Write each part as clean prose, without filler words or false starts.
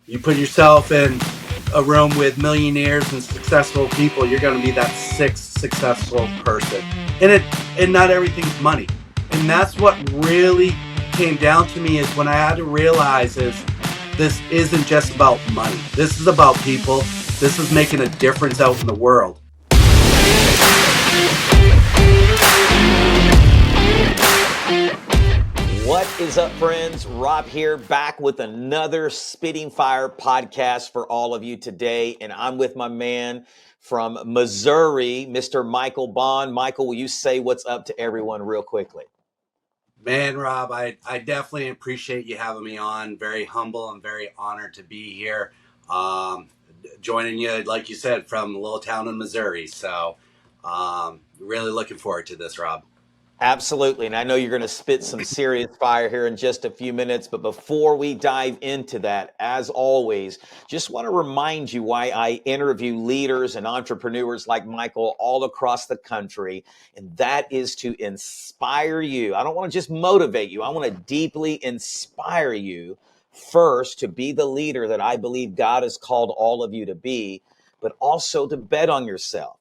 You put yourself in a room with millionaires and successful people, you're going to be that sixth successful person. And not everything's money. And that's what really came down to me is when I had to realize is this isn't just about money. This is about people. This is making a difference out in the world. What is up, friends? Rob here, back with another Spitting Fire podcast for all of you today. And I'm with my man from Missouri, Mr. Michael Bond. Michael, will you say what's up to everyone real quickly? Man, Rob, I definitely appreciate you having me on. Very humble and very honored to be here. Joining you, like you said, from a little town in Missouri. So really looking forward to this, Rob. Absolutely. And I know you're going to spit some serious fire here in just a few minutes. But before we dive into that, as always, just want to remind you why I interview leaders and entrepreneurs like Michael all across the country. And that is to inspire you. I don't want to just motivate you. I want to deeply inspire you first to be the leader that I believe God has called all of you to be, but also to bet on yourself.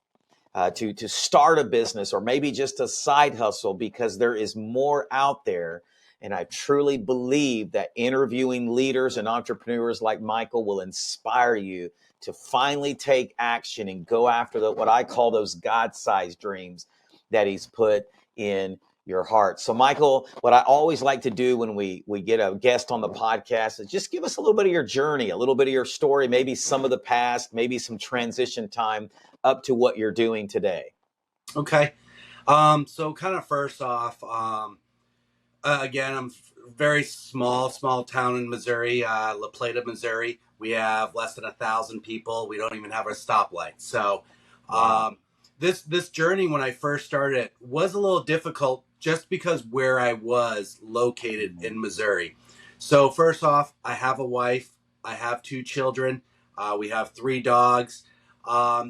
To start a business or maybe just a side hustle, because there is more out there. And I truly believe that interviewing leaders and entrepreneurs like Michael will inspire you to finally take action and go after what I call those God-sized dreams that he's put in your heart. So Michael, what I always like to do when we get a guest on the podcast is just give us a little bit of your journey, a little bit of your story, maybe some of the past, maybe some transition time up to what you're doing today. Okay. So kind of first off, again, I'm very small town in Missouri, La Plata, Missouri. We have less than 1,000 people. We don't even have a stoplight. So this journey when I first started was a little difficult just because where I was located in Missouri. So first off, I have a wife. I have 2 children. We have 3 dogs.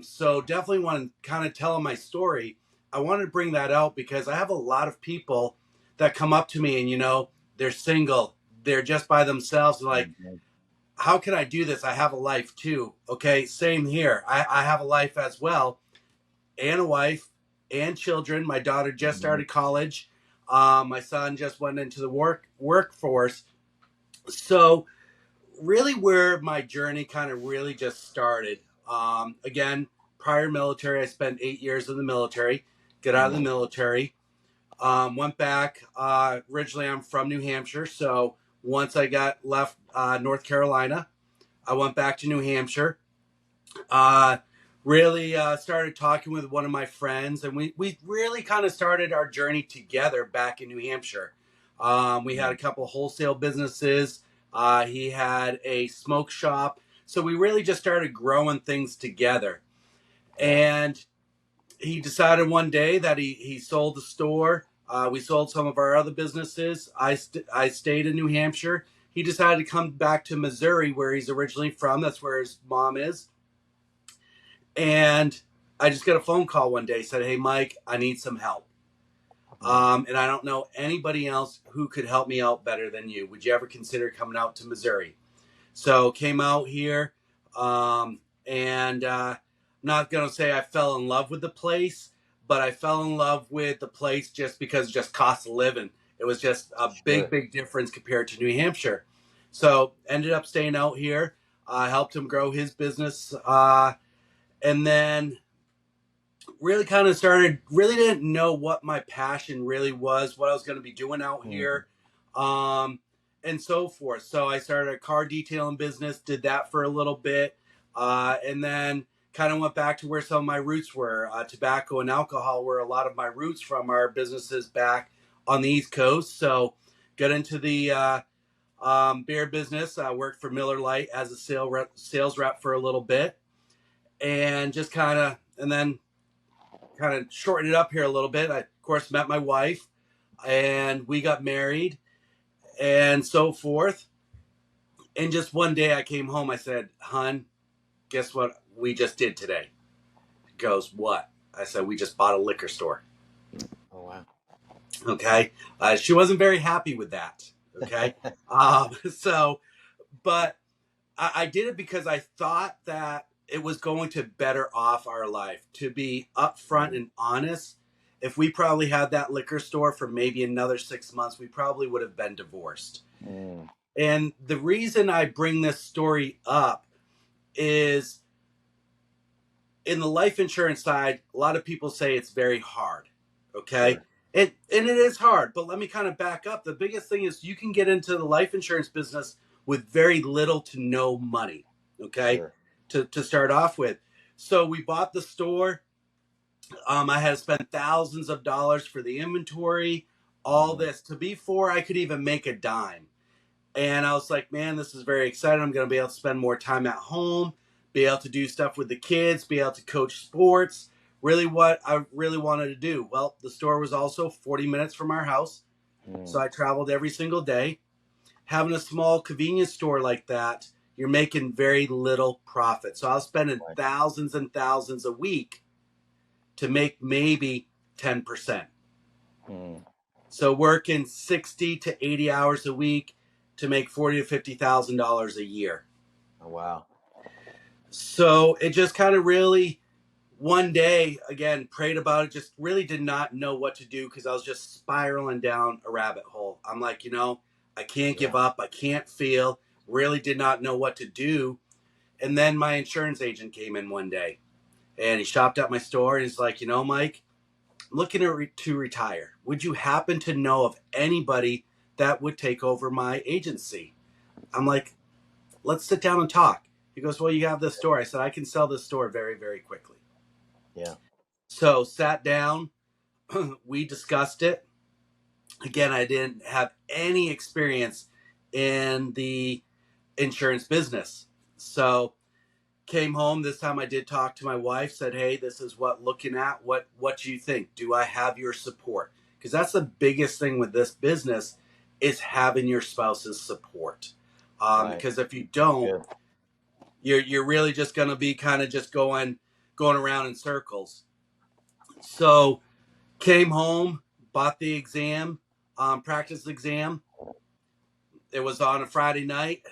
So definitely want to kind of tell my story. I wanted to bring that out because I have a lot of people that come up to me and, they're single. They're just by themselves. Like, how can I do this? I have a life too. Okay. Same here. I have a life as well and a wife and children. My daughter just started college. My son just went into the workforce. So really where my journey kind of really just started. Again, prior military, I spent 8 years in the military, got out of the military, went back. Originally, I'm from New Hampshire. So once I got left North Carolina, I went back to New Hampshire. Really started talking with one of my friends, and we really kind of started our journey together back in New Hampshire. We had a couple wholesale businesses. He had a smoke shop. So we really just started growing things together. And he decided one day that he sold the store. We sold some of our other businesses. I stayed in New Hampshire. He decided to come back to Missouri, where he's originally from. That's where his mom is. And I just got a phone call one day, said, "Hey, Mike, I need some help. And I don't know anybody else who could help me out better than you. Would you ever consider coming out to Missouri?" So came out here, and not going to say I fell in love with the place, but I fell in love with the place just because just cost of living. It was just a big difference compared to New Hampshire. So ended up staying out here, helped him grow his business, and then really kind of started, really didn't know what my passion really was, what I was going to be doing out here, and so forth. So I started a car detailing business, did that for a little bit, and then kind of went back to where some of my roots were. Tobacco and alcohol were a lot of my roots from our businesses back on the East Coast. So got into the beer business. I worked for Miller Lite as a sales rep for a little bit, and just and then kind of shorten it up here a little bit. I, of course, met my wife, and we got married and so forth. And just one day I came home, I said, "Hun, guess what we just did today?" She goes, "What?" I said, "We just bought a liquor store." Oh, wow. Okay. She wasn't very happy with that. Okay. But I did it because I thought that it was going to better off our life. To be upfront Mm, and honest, if we probably had that liquor store for maybe another 6 months, we probably would have been divorced. mm, And the reason I bring this story up is in the life insurance side, a lot of people say it's very hard. Okay. sure. And it is hard, but let me kind of back up. The biggest thing is you can get into the life insurance business with very little to no money. Okay. Sure. To start off with. So we bought the store. I had to spend thousands of dollars for the inventory, all Mm, this to before I could even make a dime. And I was like, man, this is very exciting. I'm going to be able to spend more time at home, be able to do stuff with the kids, be able to coach sports. Really, what I really wanted to do. Well, the store was also 40 minutes from our house. So mm, I traveled every single day. Having a small convenience store like that, you're making very little profit. So I was spending right. thousands and thousands a week to make maybe 10%. Mm, So working 60 to 80 hours a week to make 40 to $50,000 a year. oh, wow. So it just kind of really one day again prayed about it, just really did not know what to do because I was just spiraling down a rabbit hole. I'm like, I can't Yeah. give up. I can't fail. Really did not know what to do. And then my insurance agent came in one day and he shopped at my store and he's like, Mike, I'm looking to retire. Would you happen to know of anybody that would take over my agency? I'm like, let's sit down and talk. He goes, well, you have this store. I said, I can sell this store very, very quickly. Yeah. So sat down, we discussed it. Again, I didn't have any experience in the insurance business. So came home this time I did talk to my wife, said, hey, this is what looking at, what do you think? Do I have your support? Because that's the biggest thing with this business is having your spouse's support. Right. Because if you don't, Good. you're really just going to be kind of just going around in circles. So came home, bought the exam, practice exam. It was on a Friday night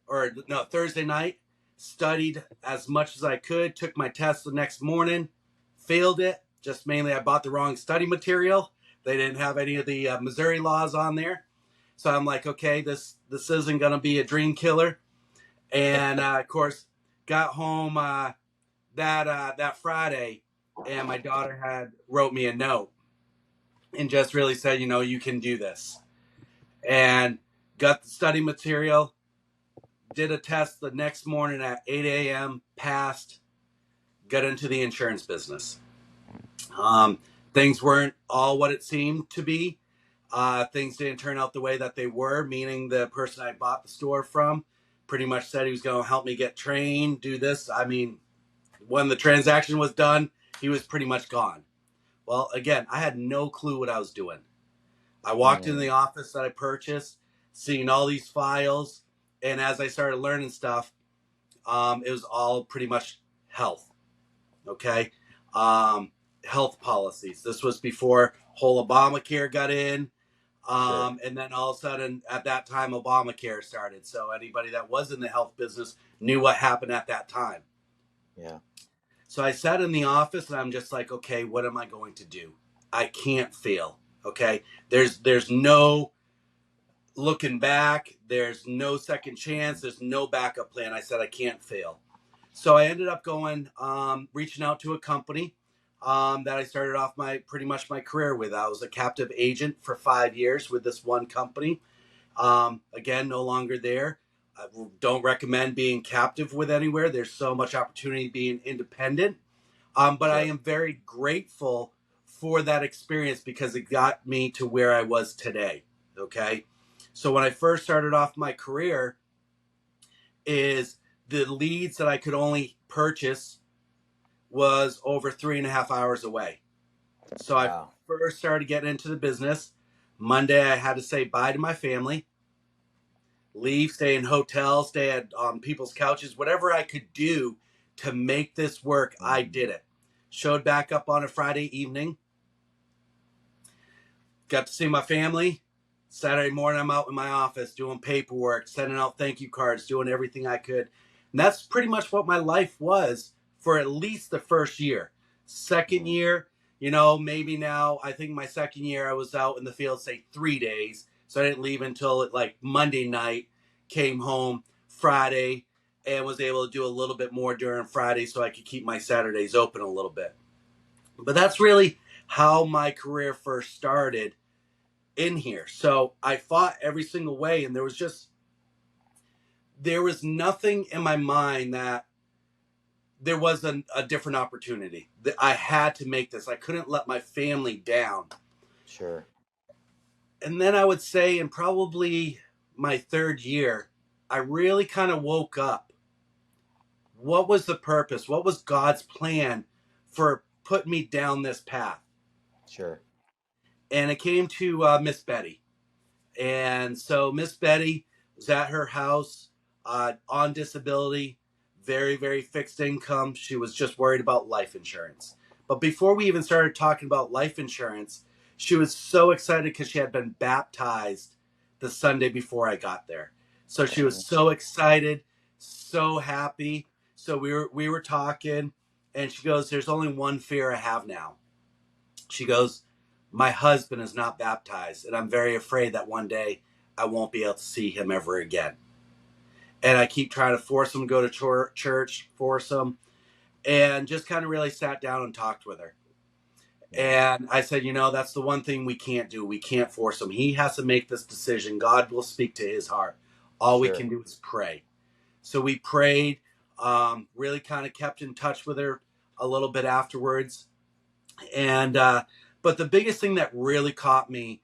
or no, Thursday night. Studied as much as I could. Took my test the next morning. Failed it. Just mainly I bought the wrong study material. They didn't have any of the Missouri laws on there. So I'm like, okay, this isn't gonna be a dream killer. And of course, got home that Friday, and my daughter had wrote me a note and just really said, you can do this. And got the study material, did a test the next morning at 8 a.m., passed, got into the insurance business. Um, Things weren't all what it seemed to be. Things didn't turn out the way that they were, meaning the person I bought the store from pretty much said he was going to help me get trained, do this. I mean, when the transaction was done, he was pretty much gone. Well, again, I had no clue what I was doing. I walked into Mm, the office that I purchased, seeing all these files, and as I started learning stuff, it was all pretty much health. Okay, um, health policies. This was before whole Obamacare got in, sure. and then all of a sudden, at that time, Obamacare started. So anybody that was in the health business knew what happened at that time. Yeah. So I sat in the office and I'm just like, okay, what am I going to do? I can't fail. Okay, there's no looking back. There's no second chance. There's no backup plan. I said I can't fail. So I ended up going, reaching out to a company that I started off my pretty much my career with. I was a captive agent for 5 years with this one company. Again, no longer there. I don't recommend being captive with anywhere. There's so much opportunity being independent. But I Sure. am very grateful for that experience because it got me to where I was today. Okay. So when I first started off my career, is the leads that I could only purchase was over 3.5 hours away. So I Wow. first started getting into the business. Monday, I had to say bye to my family, leave, stay in hotels, stay at people's couches, whatever I could do to make this work. I Mm, did it. Showed back up on a Friday evening, got to see my family, Saturday morning, I'm out in my office doing paperwork, sending out thank you cards, doing everything I could. And that's pretty much what my life was for at least the first year. Second year, maybe now, I think my second year I was out in the field, say 3 days. So I didn't leave until like Monday night, came home Friday, and was able to do a little bit more during Friday so I could keep my Saturdays open a little bit. But that's really how my career first started in here. So I fought every single way, and there was nothing in my mind that there was a different opportunity. That I had to make this. I couldn't let my family down. Sure. And then I would say in probably my third year, I really kind of woke up. What was the purpose? What was God's plan for putting me down this path? Sure. And it came to Miss Betty. And so Miss Betty was at her house on disability, very, very fixed income. She was just worried about life insurance. But before we even started talking about life insurance, she was so excited because she had been baptized the Sunday before I got there. So she was so excited, so happy. So we were talking, and she goes, "There's only one fear I have now." She goes, "My husband is not baptized, and I'm very afraid that one day I won't be able to see him ever again." And I keep trying to force him to go to church, force him, and just kind of really sat down and talked with her. And I said, that's the one thing we can't do. We can't force him. He has to make this decision. God will speak to his heart. All we can do is pray. So we prayed, really kind of kept in touch with her a little bit afterwards. And, but the biggest thing that really caught me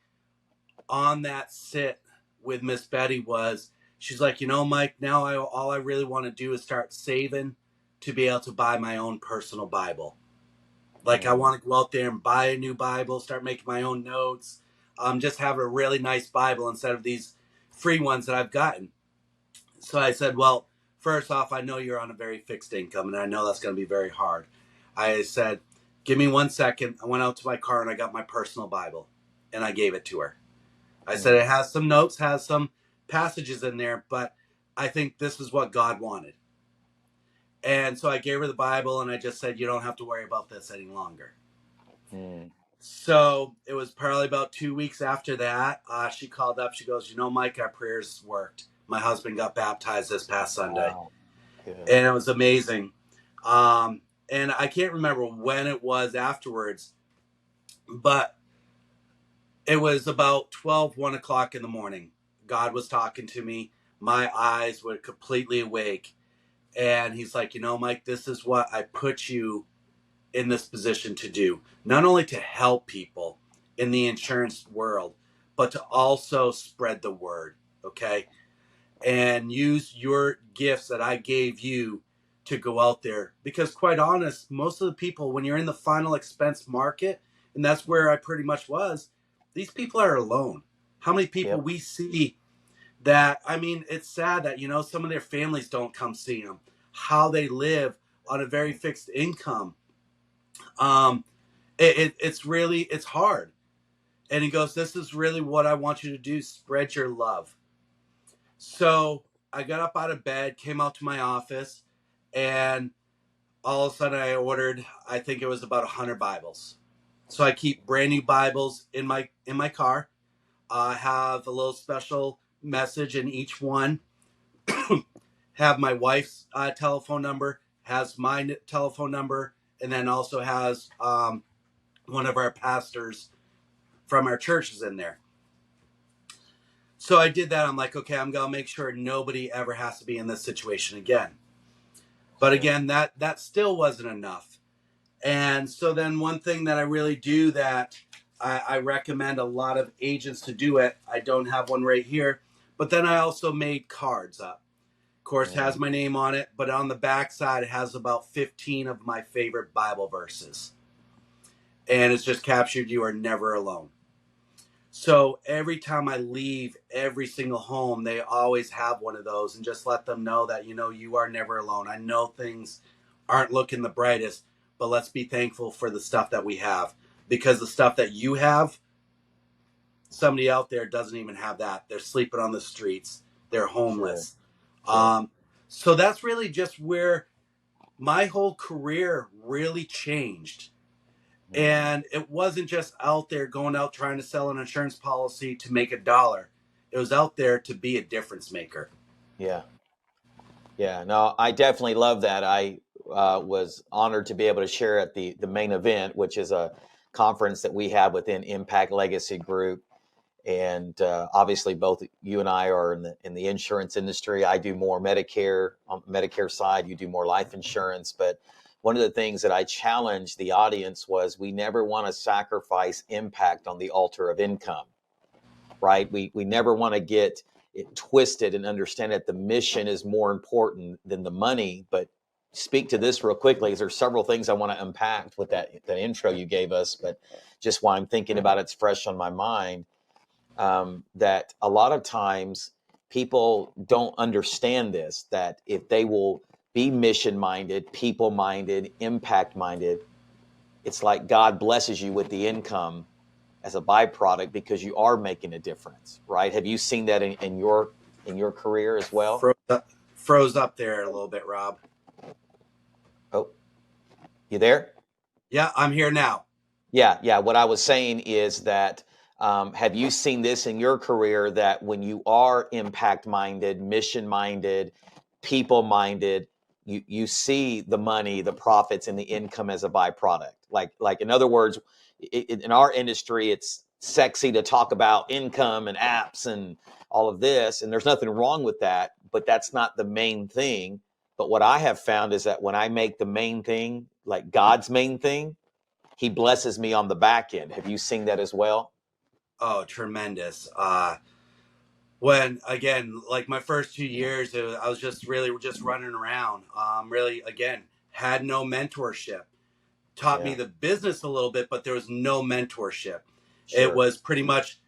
on that sit with Miss Betty was she's like, Mike, now all I really want to do is start saving to be able to buy my own personal Bible. Like I want to go out there and buy a new Bible, start making my own notes, just have a really nice Bible instead of these free ones that I've gotten. So I said, well, first off, I know you're on a very fixed income, and I know that's going to be very hard. I said, give me 1 second. I went out to my car and I got my personal Bible, and I gave it to her. I said, it has some notes, has some passages in there, but I think this is what God wanted. And so I gave her the Bible, and I just said, you don't have to worry about this any longer. So it was probably about 2 weeks after that. She called up. She goes, Mike, our prayers worked. My husband got baptized this past Sunday. Wow. And it was amazing. And I can't remember when it was afterwards, but it was about 1 o'clock in the morning. God was talking to me. My eyes were completely awake. And he's like, Mike, this is what I put you in this position to do. Not only to help people in the insurance world, but to also spread the word, okay? And use your gifts that I gave you to go out there. Because quite honest, most of the people, when you're in the final expense market, and that's where I pretty much was, these people are alone. How many people we see that, it's sad that, some of their families don't come see them. How they live on a very fixed income. It's hard. And he goes, this is really what I want you to do. Spread your love. So I got up out of bed, came out to my office, and all of a sudden I ordered, I think it was about 100 Bibles. So I keep brand new Bibles in my car. I have a little special message in each one. Have my wife's telephone number, has my telephone number, and then also has one of our pastors from our churches in there. So I did that. I'm like, okay, I'm going to make sure nobody ever has to be in this situation again. But again, that still wasn't enough. And so then one thing that I really do that I recommend a lot of agents to do it, I don't have one right here, but then I also made cards up. Of course, has my name on it, but on the back side, it has about 15 of my favorite Bible verses. And it's just captured, you are never alone. So every time I leave every single home, they always have one of those, and just let them know that, you are never alone. I know things aren't looking the brightest, but let's be thankful for the stuff that we have, because the stuff that you have, somebody out there doesn't even have that. They're sleeping on the streets. They're Sure. homeless. Sure. So that's really just where my whole career really changed. Mm. And it wasn't just out there going out trying to sell an insurance policy to make a dollar. It was out there to be a difference maker. Yeah. Yeah. No, I definitely love that. I was honored to be able to share at the main event, which is a conference that we have within Impact Legacy Group. And obviously, both you and I are in the insurance industry. I do more Medicare on the Medicare side. You do more life insurance. But one of the things that I challenged the audience was we never want to sacrifice impact on the altar of income, right? We never want to get it twisted and understand that the mission is more important than the money. But speak to this real quickly, because there's several things I want to unpack with that intro you gave us. But just while I'm thinking about it's fresh on my mind, that a lot of times people don't understand this, that if they will be mission minded, people minded, impact minded, it's like God blesses you with the income as a byproduct because you are making a difference, right? Have you seen that in your career as well? Froze up there a little bit, Rob. Oh, you there? Yeah, I'm here now. Yeah, yeah. What I was saying is that have you seen this in your career that when you are impact minded, mission minded, people minded, you see the money, the profits, and the income as a byproduct? Like in other words, in our industry, it's sexy to talk about income and apps and all of this, and there's nothing wrong with that, but that's not the main thing. But what I have found is that when I make the main thing, like God's main thing, he blesses me on the back end. Have you seen that as well? Oh, tremendous. When again, like my first 2 years, I was just really just running around. Really, again, had no mentorship. Taught me Yeah, the business a little bit, but there was no mentorship. It sure, was pretty much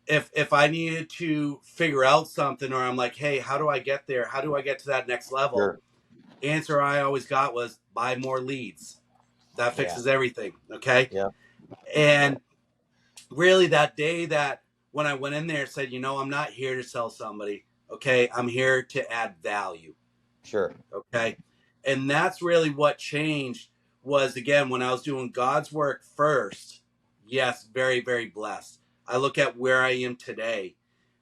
if I needed to figure out something, or I'm like, hey, how do I get there? How do I get to that next level? sure. Answer I always got was buy more leads. That Yeah, fixes everything. Okay. yeah, And really that day that when I went in there said, I'm not here to sell somebody. Okay. I'm here to add value. sure. Okay. And that's really what changed was again, when I was doing God's work first, yes, very, very blessed. I look at where I am today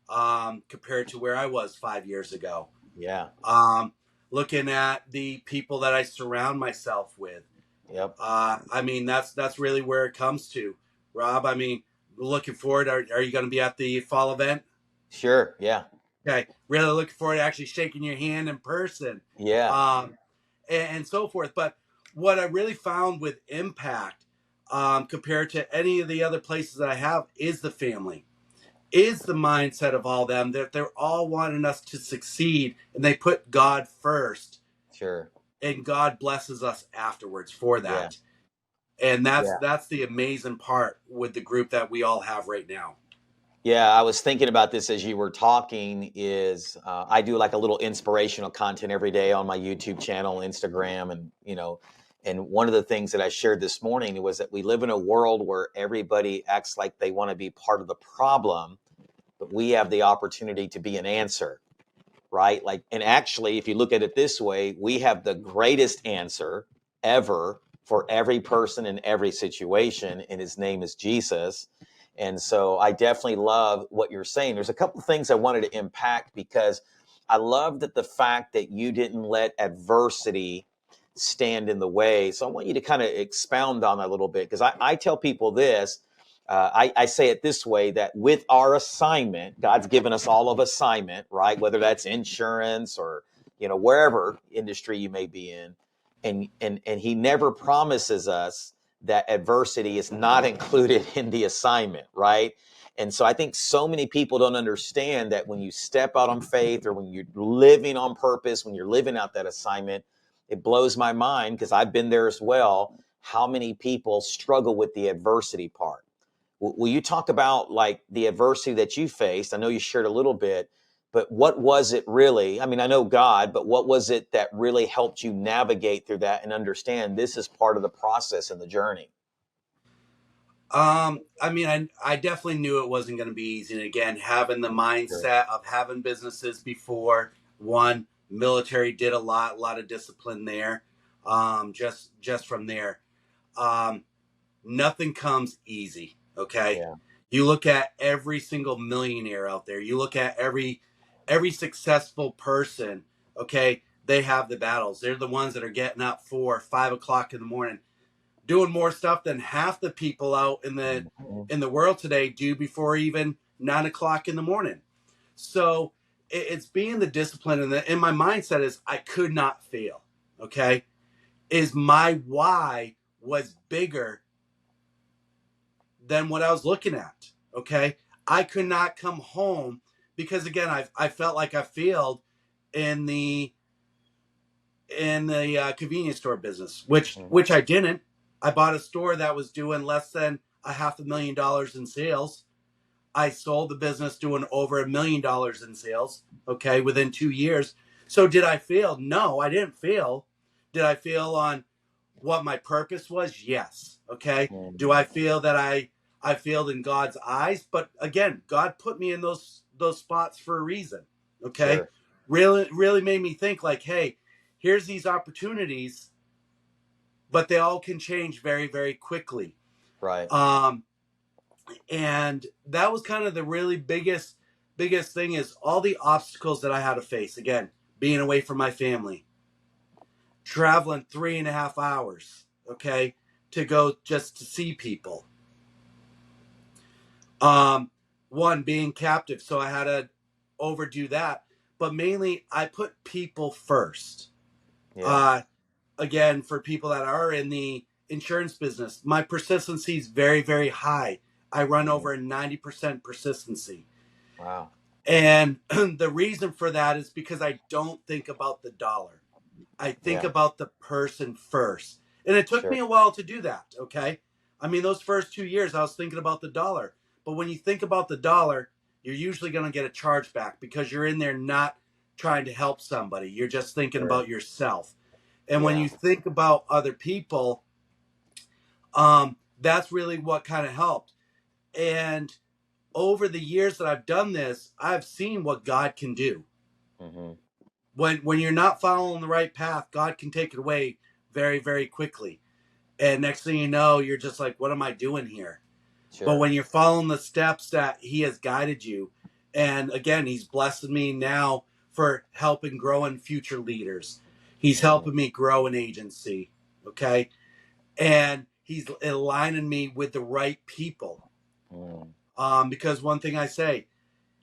compared to where I was 5 years ago. Yeah, Um, Looking at the people that I surround myself with. yep, I mean, that's really where it comes to, Rob. I mean, looking forward. Are you going to be at the fall event? sure. Yeah, Okay, really looking forward to actually shaking your hand in person, yeah, um, and so forth. But what I really found with Impact, compared to any of the other places that I have, is the family, is the mindset of all them. They're all wanting us to succeed, and they put God first, sure. and God blesses us afterwards for Yeah, that. And that's yeah. that's the amazing part with the group that we all have right now. Yeah, I was thinking about this as you were talking. Is I do like a little inspirational content every day on my YouTube channel, Instagram, and and one of the things that I shared this morning was that we live in a world where everybody acts like they want to be part of the problem, but we have the opportunity to be an answer, right? Like, and actually, if you look at it this way, we have the greatest answer ever for every person in every situation, and his name is Jesus. And so I definitely love what you're saying. There's a couple of things I wanted to impact because I love that the fact that you didn't let adversity stand in the way. So I want you to kind of expound on that a little bit because I tell people this. I say it this way that with our assignment, God's given us all of assignment, right? Whether that's insurance or wherever industry you may be in, and He never promises us that adversity is not included in the assignment, right? And so I think so many people don't understand that when you step out on faith or when you're living on purpose, when you're living out that assignment, it blows my mind because I've been there as well. How many people struggle with the adversity part? Will you talk about like the adversity that you faced? I know you shared a little bit, but what was it really? I mean, I know God, but what was it that really helped you navigate through that and understand this is part of the process and the journey? I mean, I definitely knew it wasn't going to be easy. And again, having the Sure. mindset of having businesses before, one, military did a lot of discipline there. Just from there, um, nothing comes easy. Okay, Yeah. you look at every single millionaire out there. You look at every successful person. Okay, they have the battles. They're the ones that are getting up 4 or 5 o'clock in the morning doing more stuff than half the people out Mhm. in the world today do before even 9 o'clock in the morning. So it's being the discipline, and my mindset is I could not fail. Okay, is my why was bigger than what I was looking at. Okay, I could not come home because again I felt like I failed in the convenience store business, Mhm. which I didn't. I bought a store that was doing less than a $500,000 in sales. I sold the business doing over $1 million in sales. Okay, within 2 years. So did I fail? No, I didn't fail. Did I fail on what my purpose was? Yes. Okay. Do Mhm. I feel that I failed in God's eyes? But again, God put me in those spots for a reason. Okay. Sure. Really made me think like, hey, here's these opportunities, but they all can change very, very quickly. Right. Um, and that was kind of the really biggest thing is all the obstacles that I had to face. Again, being away from my family, traveling 3.5 hours, okay, to go just to see people. Um, One being captive, so I had to overdo that. But mainly, I put people first. Yeah. Uh, Again, for people that are in the insurance business, my persistency is very, very high. I run Mhm. over a 90% persistency. Wow. And the reason for that is because I don't think about the dollar. I think Yeah. about the person first. And it took Sure. me a while to do that, okay? I mean, those first 2 years, I was thinking about the dollar. But when you think about the dollar, you're usually going to get a chargeback because you're in there not trying to help somebody. You're just thinking Sure. about yourself. And when Yeah. you think about other people, that's really what kind of helped. And over the years that I've done this, I've seen what God can do. Mhm. When you're not following the right path, God can take it away very, very quickly. And next thing you know, you're just like, what am I doing here? But Sure. when you're following the steps that He has guided you, and again, He's blessed me now for helping growing future leaders. He's Mhm. helping me grow an agency. Okay. And He's aligning me with the right people. Mm. Because one thing I say,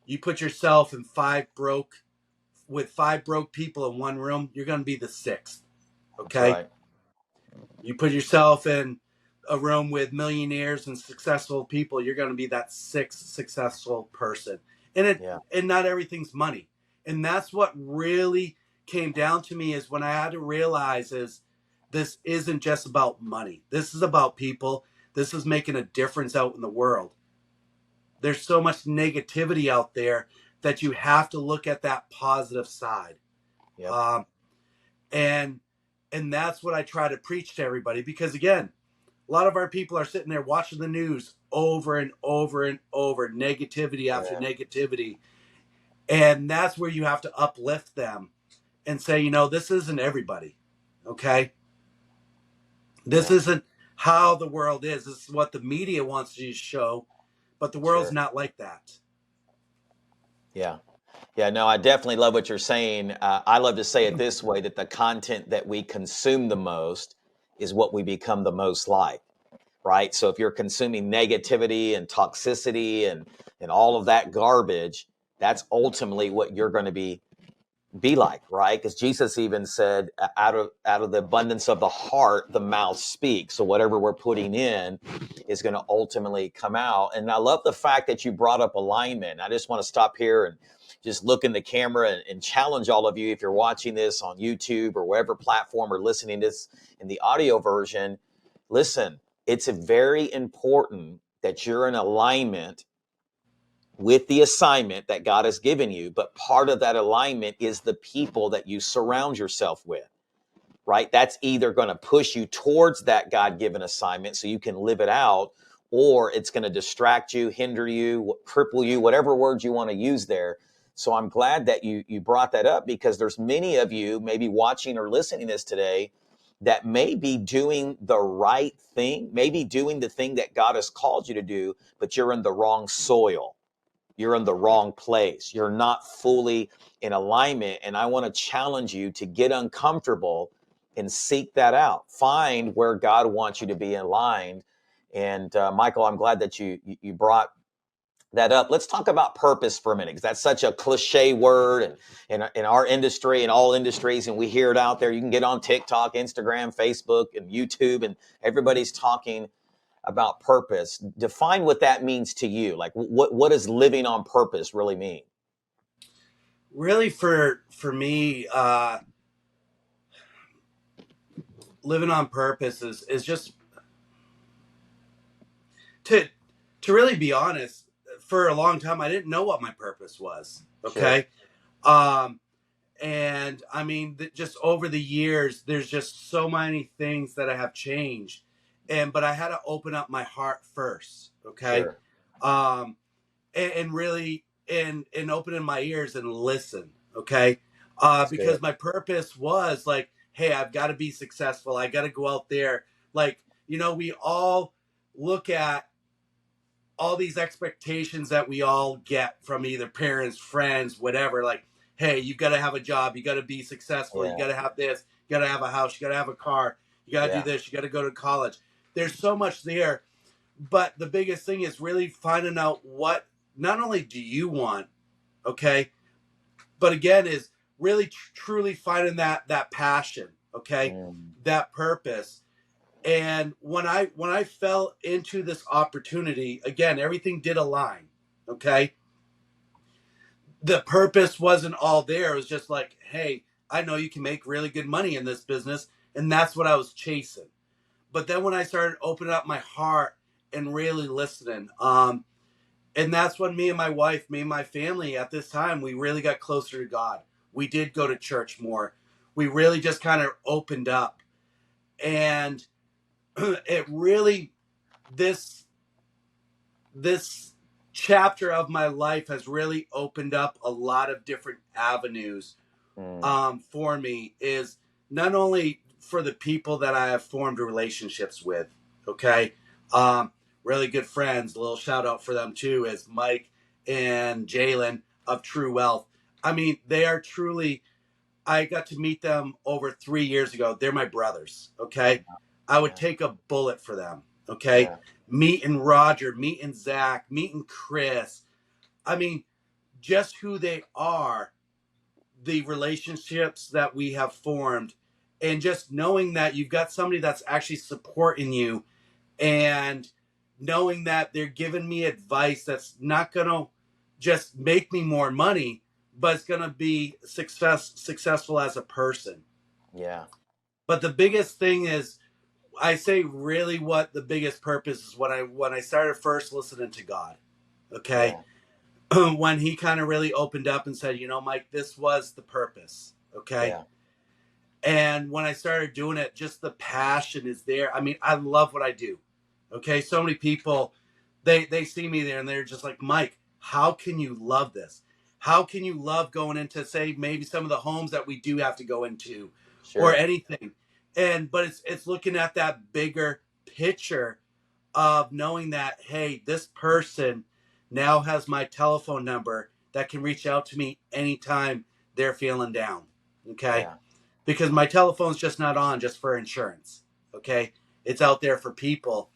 you put yourself in with five broke people in one room, you're going to be the sixth. That's Okay. right. You put yourself in a room with millionaires and successful people, you're going to be that sixth successful person. And Yeah. not everything's money. And that's what really came down to me is when I had to realize is this isn't just about money. This is about people. This is making a difference out in the world. There's so much negativity out there that you have to look at that positive side. Yep. Um, and that's what I try to preach to everybody because again, a lot of our people are sitting there watching the news over and over and over, negativity after Yeah. negativity. And that's where you have to uplift them and say, this isn't everybody. Okay. This Yeah. isn't how the world is. This is what the media wants you to show, but the world's Sure. not like that. Yeah. Yeah, no, I definitely love what you're saying. I love to say it this way that the content that we consume the most is what we become the most like, right? So if you're consuming negativity and toxicity and all of that garbage, that's ultimately what you're going to be like, right? Because Jesus even said, out of the abundance of the heart, the mouth speaks. So whatever we're putting in is going to ultimately come out. And I love the fact that you brought up alignment. I just want to stop here and just look in the camera and challenge all of you if you're watching this on YouTube or whatever platform or listening to this in the audio version. Listen, it's very important that you're in alignment with the assignment that God has given you. But part of that alignment is the people that you surround yourself with, right? That's either going to push you towards that God given assignment so you can live it out, or it's going to distract you, hinder you, cripple you, whatever words you want to use there. So I'm glad that you brought that up, because there's many of you maybe watching or listening to this today that may be doing the right thing, maybe doing the thing that God has called you to do, but you're in the wrong soil. You're in the wrong place. You're not fully in alignment. And I want to challenge you to get uncomfortable and seek that out. Find where God wants you to be aligned. And Michael, I'm glad that you brought that up. Let's talk about purpose for a minute, because that's such a cliche word, and in our industry and all industries, and we hear it out there. You can get on TikTok, Instagram, Facebook, and YouTube, and everybody's talking about purpose. Define what that means to you. Like, what does living on purpose really mean? Really, for me, living on purpose is just to really be honest. For a long time, I didn't know what my purpose was. Sure. Okay, and I mean, just over the years, there's just so many things that I have changed, but I had to open up my heart first. Okay, Sure. um, and really and opening my ears and listen. Okay, That's good. because my purpose was like, hey, I've got to be successful. I got to go out there. Like, we all look at all these expectations that we all get from either parents, friends, whatever. Like, hey, you got to have a job, you got to be successful, you Yeah. got to have this, you got to have a house, you got to have a car, you got to do Yeah. this, you got to go to college. There's so much there, but the biggest thing is really finding out what not only do you want, okay, but again is really truly finding that passion, okay, Mm. that purpose. And when I fell into this opportunity, again, everything did align. Okay. The purpose wasn't all there. It was just like, hey, I know you can make really good money in this business. And that's what I was chasing. But then when I started opening up my heart and really listening, and that's when me and my wife, me and my family at this time, we really got closer to God. We did go to church more. We really just kind of opened up. And it really, this this chapter of my life has really opened up a lot of different avenues Mm. for me, is not only for the people that I have formed relationships with, okay, really good friends. A little shout out for them too is Mike and Jalen of True Wealth. I mean, they are truly, I got to meet them over 3 years ago. They're my brothers. Okay. I would Yeah. take a bullet for them. Okay. Yeah. Meeting Roger, meeting Zach, meeting Chris. I mean, just who they are, the relationships that we have formed, and just knowing that you've got somebody that's actually supporting you, and knowing that they're giving me advice that's not going to just make me more money, but it's going to be successful as a person. Yeah. But the biggest thing is, I say really what the biggest purpose is when I started first listening to God. Okay. Yeah. When he kind of really opened up and said, Mike, this was the purpose. Okay. Yeah. And when I started doing it, just the passion is there. I mean, I love what I do. Okay. So many people, they see me there and they're just like, Mike, how can you love this? How can you love going into, say, maybe some of the homes that we do have to go into, or Sure. anything? But it's looking at that bigger picture of knowing that, hey, this person now has my telephone number that can reach out to me anytime they're feeling down. Okay. Yeah. Because my telephone's just not on just for insurance. Okay. It's out there for people.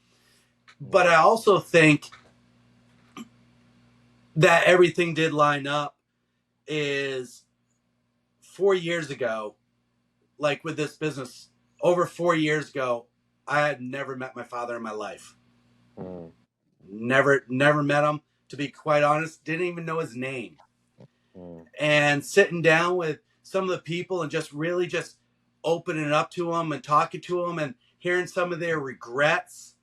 But Yeah. I also think that everything did line up, is 4 years ago, like with this business, over 4 years ago, I had never met my father in my life. Mm. Never met him. To be quite honest, didn't even know his name. Mm. And sitting down with some of the people and just really just opening up to them and talking to them and hearing some of their regrets,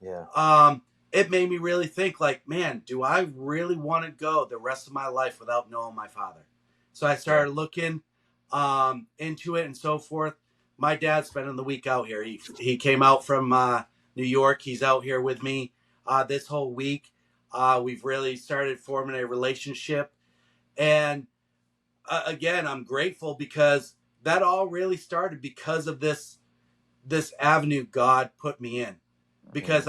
Yeah. it made me really think, like, man, do I really want to go the rest of my life without knowing my father? So I Yeah. started looking into it and so forth. My dad's spending the week out here. He came out from New York. He's out here with me. this whole week. We've really started forming a relationship. And again, I'm grateful because that all really started because of this avenue God put me in. Because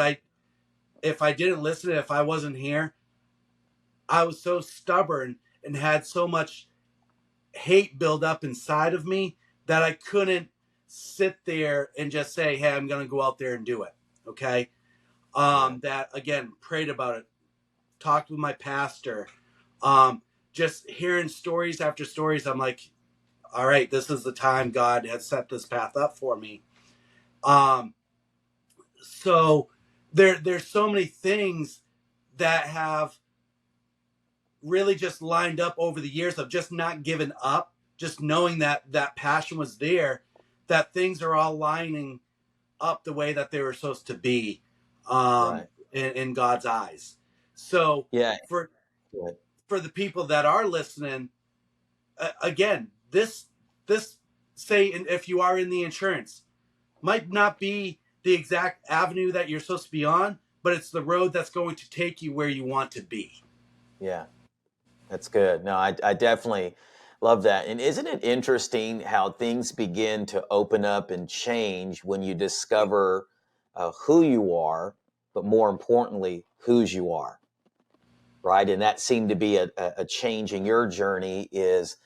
if I didn't listen, if I wasn't here, I was so stubborn and had so much hate build up inside of me that I couldn't sit there and just say, "Hey, I'm going to go out there and do it." Okay. That again, prayed about it, talked with my pastor, just hearing stories after stories. I'm like, all right, this is the time God has set this path up for me. Um, so there's so many things that have really just lined up over the years of just not giving up, just knowing that that passion was there, that things are all lining up the way that they were supposed to be, in God's eyes. So Yeah. for for the people that are listening, again, this say if you are in the insurance, might not be the exact avenue that you're supposed to be on, but it's the road that's going to take you where you want to be. Yeah. That's good. No, I definitely love that. And isn't it interesting how things begin to open up and change when you discover who you are, but more importantly, whose you are, right? And that seemed to be a change in your journey. Is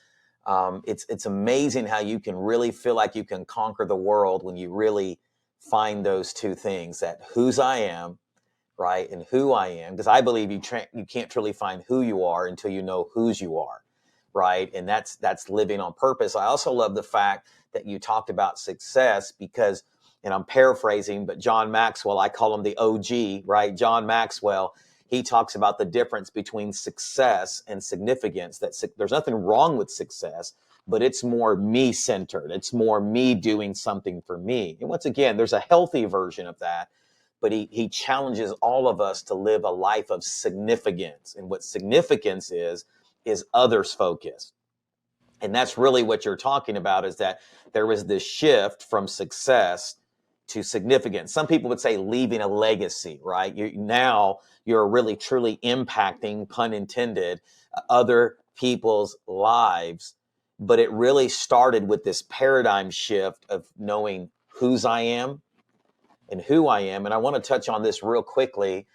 it's amazing how you can really feel like you can conquer the world when you really find those two things: that whose I am, right, and who I am. Because I believe you can't truly find who you are until you know whose you are, right? And that's living on purpose. I also love the fact that you talked about success because, and I'm paraphrasing, but John Maxwell, I call him the OG, right? John Maxwell, he talks about the difference between success and significance. That there's nothing wrong with success, but it's more me centered. It's more me doing something for me. And once again, there's a healthy version of that, but he challenges all of us to live a life of significance. And what significance is others focused. And that's really what you're talking about, is that there was this shift from success to significance. Some people would say leaving a legacy, right? Now you're really truly impacting, pun intended, other people's lives. But it really started with this paradigm shift of knowing whose I am and who I am. And I want to touch on this real quickly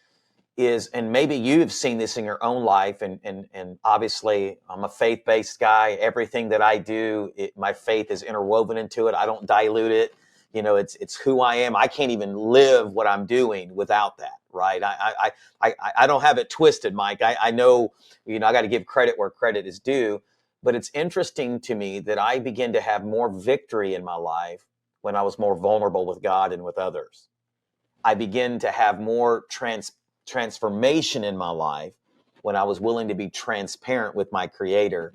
is, and maybe you've seen this in your own life, and obviously I'm a faith-based guy. Everything that I do, my faith is interwoven into it. I don't dilute it. It's who I am. I can't even live what I'm doing without that, right? I don't have it twisted, Mike. I know, I got to give credit where credit is due. But it's interesting to me that I begin to have more victory in my life when I was more vulnerable with God and with others. I begin to have more transformation in my life when I was willing to be transparent with my creator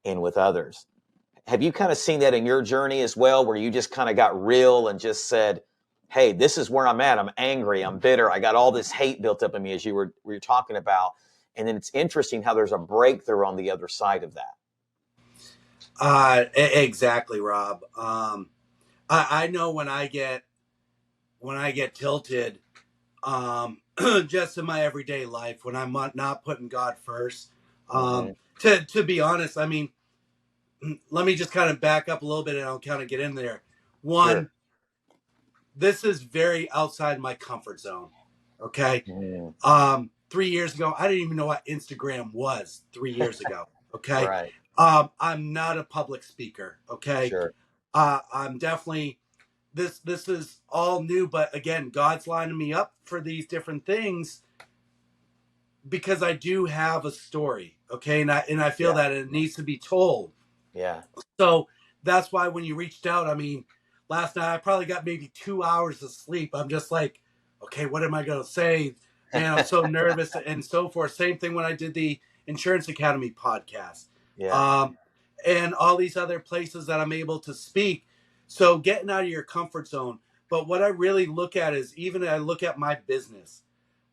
and with others. Have you kind of seen that in your journey as well, where you just kind of got real and just said, hey, this is where I'm at. I'm angry. I'm bitter. I got all this hate built up in me, as you were talking about. And then it's interesting how there's a breakthrough on the other side of that. Exactly, Rob. I know when I get tilted, just in my everyday life, when I'm not putting God first. Mm-hmm. To be honest, I mean, let me just kind of back up a little bit and I'll kind of get in there. One, Sure. this is very outside my comfort zone. Okay. Mm-hmm. 3 years ago, I didn't even know what Instagram was 3 years ago. Okay. Right. I'm not a public speaker. Okay. Sure. I'm definitely, this is all new, but again, God's lining me up for these different things because I do have a story. Okay. And I feel Yeah. that it needs to be told. Yeah. So that's why when you reached out, I mean, last night I probably got maybe 2 hours of sleep. I'm just like, okay, what am I going to say? Man, I'm so nervous and so forth. Same thing when I did the Insurance Academy podcast, Yeah. um, and all these other places that I'm able to speak. So getting out of your comfort zone. But what I really look at is, even I look at my business,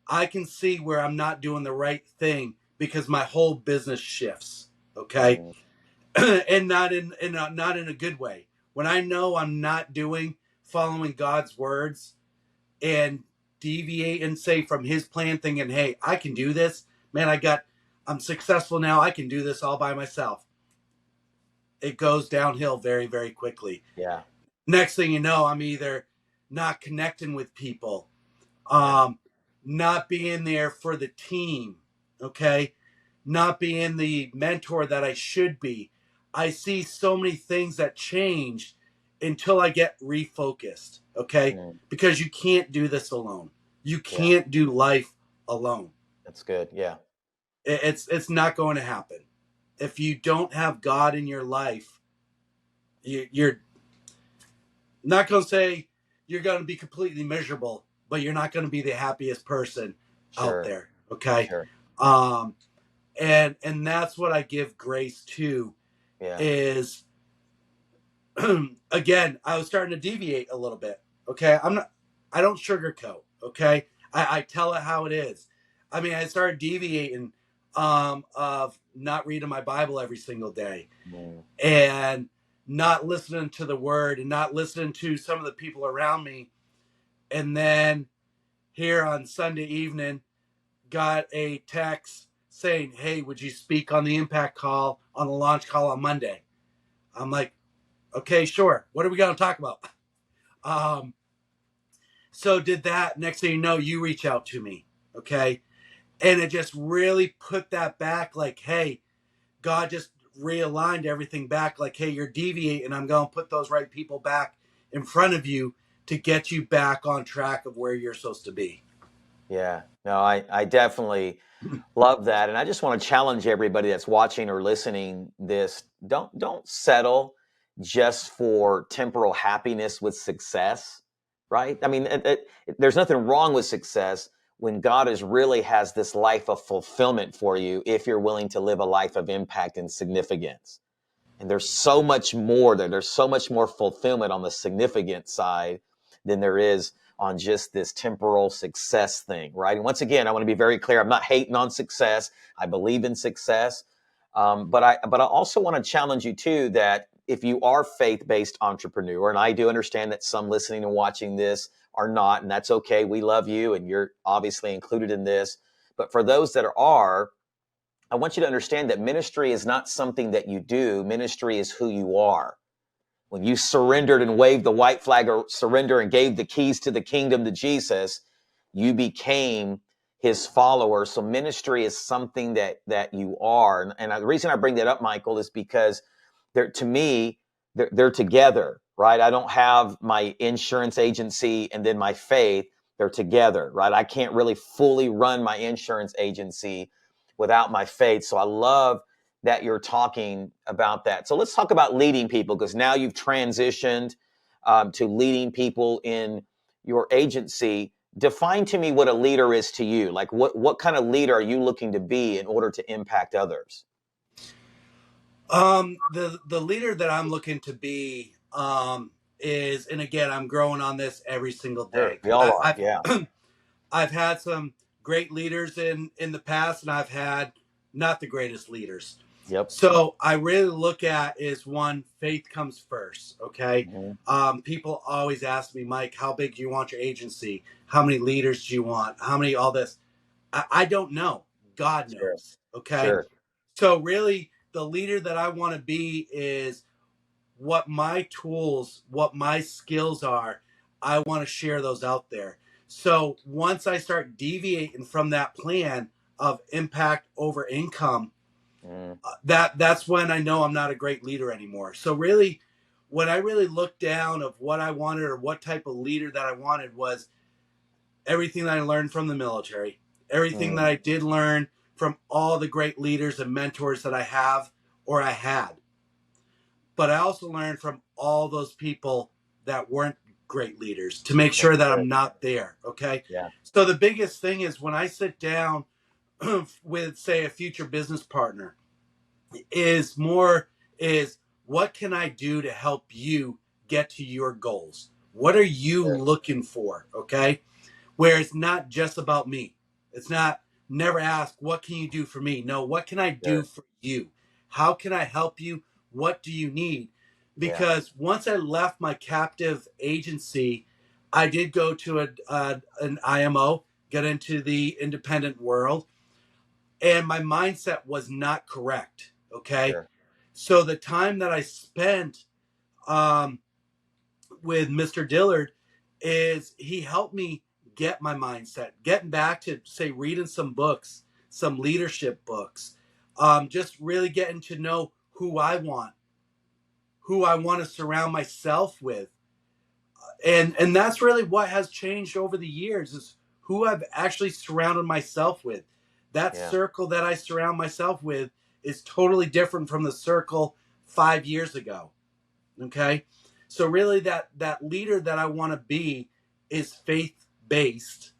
I can see where I'm not doing the right thing because my whole business shifts. Okay. Mm-hmm. And not in a good way. When I know I'm not doing following God's words, and deviate and say from his plan, thinking, hey, I can do this, man, I'm successful now, I can do this all by myself, it goes downhill very, very quickly. Yeah. Next thing you know, I'm either not connecting with people, Yeah. not being there for the team, okay, not being the mentor that I should be. I see so many things that change until I get refocused, okay? Mm. Because you can't do this alone. You Yeah. can't do life alone. That's good. Yeah. It's not going to happen. If you don't have God in your life, you're not going to say you're going to be completely miserable, but you're not going to be the happiest person out Sure. there, okay? Sure. Um, and that's what I give grace to Yeah. is again, I was starting to deviate a little bit. Okay. I don't sugarcoat. Okay. I tell it how it is. I mean, I started deviating of not reading my Bible every single day Mm. and not listening to the word and not listening to some of the people around me. And then here on Sunday evening, got a text saying, hey, would you speak on the impact call on the launch call on Monday? I'm like, okay, sure. What are we going to talk about? Um, so did that. Next thing you know, you reach out to me. Okay. And it just really put that back like, hey, God just realigned everything back. Like, hey, you're deviating. I'm going to put those right people back in front of you to get you back on track of where you're supposed to be. Yeah. No, I definitely love that. And I just want to challenge everybody that's watching or listening this. Don't settle just for temporal happiness with success, right? I mean, there's nothing wrong with success when God is really has this life of fulfillment for you if you're willing to live a life of impact and significance. And there's so much more there. There's so much more fulfillment on the significant side than there is on just this temporal success thing, right? And once again, I want to be very clear. I'm not hating on success. I believe in success. But I also want to challenge you too that if you are faith-based entrepreneur, and I do understand that some listening and watching this are not, and that's okay. We love you, and you're obviously included in this. But for those that are, I want you to understand that ministry is not something that you do. Ministry is who you are. When you surrendered and waved the white flag or surrender and gave the keys to the kingdom to Jesus, you became his follower. So ministry is something that you are. And the reason I bring that up, Michael, is because to me, they're together, right? I don't have my insurance agency and then my faith. They're together, right? I can't really fully run my insurance agency without my faith. So I love that you're talking about that. So let's talk about leading people, because now you've transitioned to leading people in your agency. Define to me what a leader is to you. Like what kind of leader are you looking to be in order to impact others? The leader that I'm looking to be is, and again, I'm growing on this every single Sure, day. we all are. Yeah. I've had some great leaders in the past, and I've had not the greatest leaders. Yep. So I really look at is one, faith comes first. Okay. Mm-hmm. People always ask me, Mike, how big do you want your agency? How many leaders do you want? How many, all this? I don't know. God Sure. knows. Okay. Sure. So really the leader that I want to be is what my tools, what my skills are. I want to share those out there. So once I start deviating from that plan of impact over income, Mm. that's when I know I'm not a great leader anymore. So really, when I really looked down of what I wanted or what type of leader that I wanted was everything that I learned from the military, everything that Mm. I did learn from all the great leaders and mentors that I have or I had. But I also learned from all those people that weren't great leaders to make That's sure that good. I'm not there. Okay. Yeah. So the biggest thing is when I sit down with, say, a future business partner, is more is what can I do to help you get to your goals? What are you Sure. looking for? Okay. Where it's not just about me. It's not never ask, what can you do for me? No, what can I do Sure. for you? How can I help you? What do you need? Yeah. Because once I left my captive agency, I did go to an IMO, get into the independent world, and my mindset was not correct. Okay. Sure. So the time that I spent um, with Mr. Dillard is he helped me get my mindset, getting back to, say, reading some books, some leadership books, just really getting to know who I want to surround myself with. And that's really what has changed over the years is who I've actually surrounded myself with. That Yeah. circle that I surround myself with is totally different from the circle 5 years ago. Okay. So really that leader that I want to be is faith based,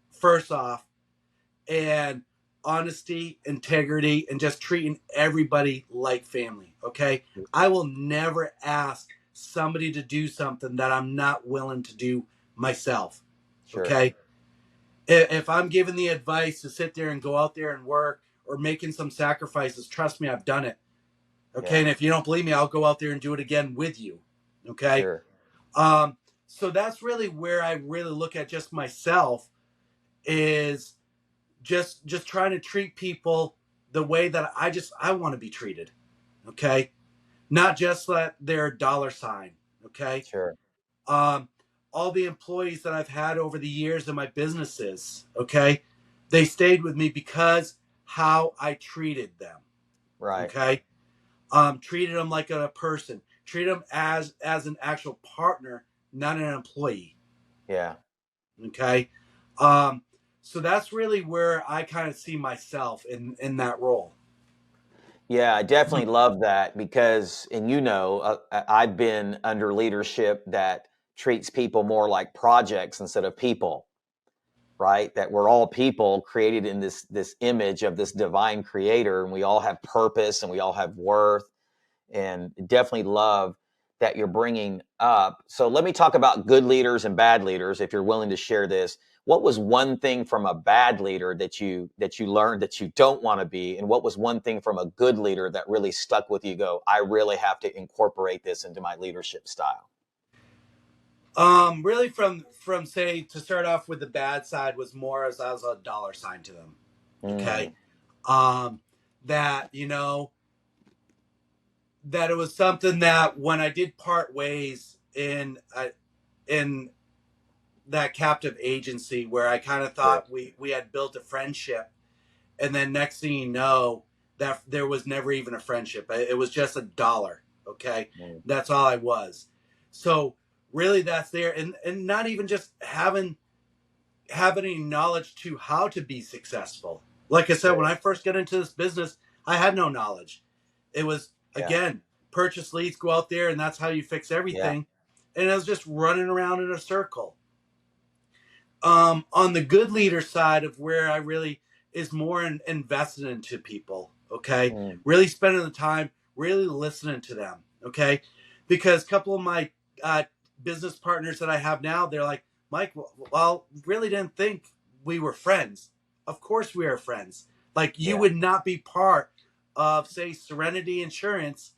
first off, and honesty, integrity, and just treating everybody like family. Okay. I will never ask somebody to do something that I'm not willing to do myself. Sure. Okay. If I'm giving the advice to sit there and go out there and work or making some sacrifices, trust me, I've done it. Okay. Yeah. And if you don't believe me, I'll go out there and do it again with you. Okay. Sure. Um, so that's really where I really look at just myself is just trying to treat people the way that I want to be treated. Okay. Not just that they're a dollar sign. Okay. Sure. Um, all the employees that I've had over the years in my businesses, okay, they stayed with me because how I treated them. Right. Okay. Treated them like a person, treated them as an actual partner, not an employee. Yeah. Okay. Um, so that's really where I kind of see myself in that role. Yeah, I definitely love that because, and I've been under leadership that treats people more like projects instead of people, right? That we're all people created in this image of this divine creator, and we all have purpose and we all have worth, and definitely love that you're bringing up. So let me talk about good leaders and bad leaders, if you're willing to share this. What was one thing from a bad leader that you learned that you don't want to be, and what was one thing from a good leader that really stuck with you? Go, I really have to incorporate this into my leadership style. Really from say to start off with the bad side was more as I was a dollar sign to them. Okay. Mm, Um, that that it was something that when I did part ways in that captive agency where I kind of sure. thought we had built a friendship, and then next thing you know, that there was never even a friendship. It was just a dollar. Okay, Mm, that's all I was. So really, that's there, and not even just having any knowledge to how to be successful. Like I said, when sure. I first got into this business, I had no knowledge. It was Yeah. again purchase leads, go out there, and that's how you fix Yeah. everything. And I was just running around in a circle. On the good leader side of where I really is more invested into people. Okay, Mm, really spending the time, really listening to them. Okay, because a couple of my uh, business partners that I have now, they're like, Mike, well, really didn't think we were friends. Of course we are friends. Like you yeah. would not be part of, say, Serenity Insurance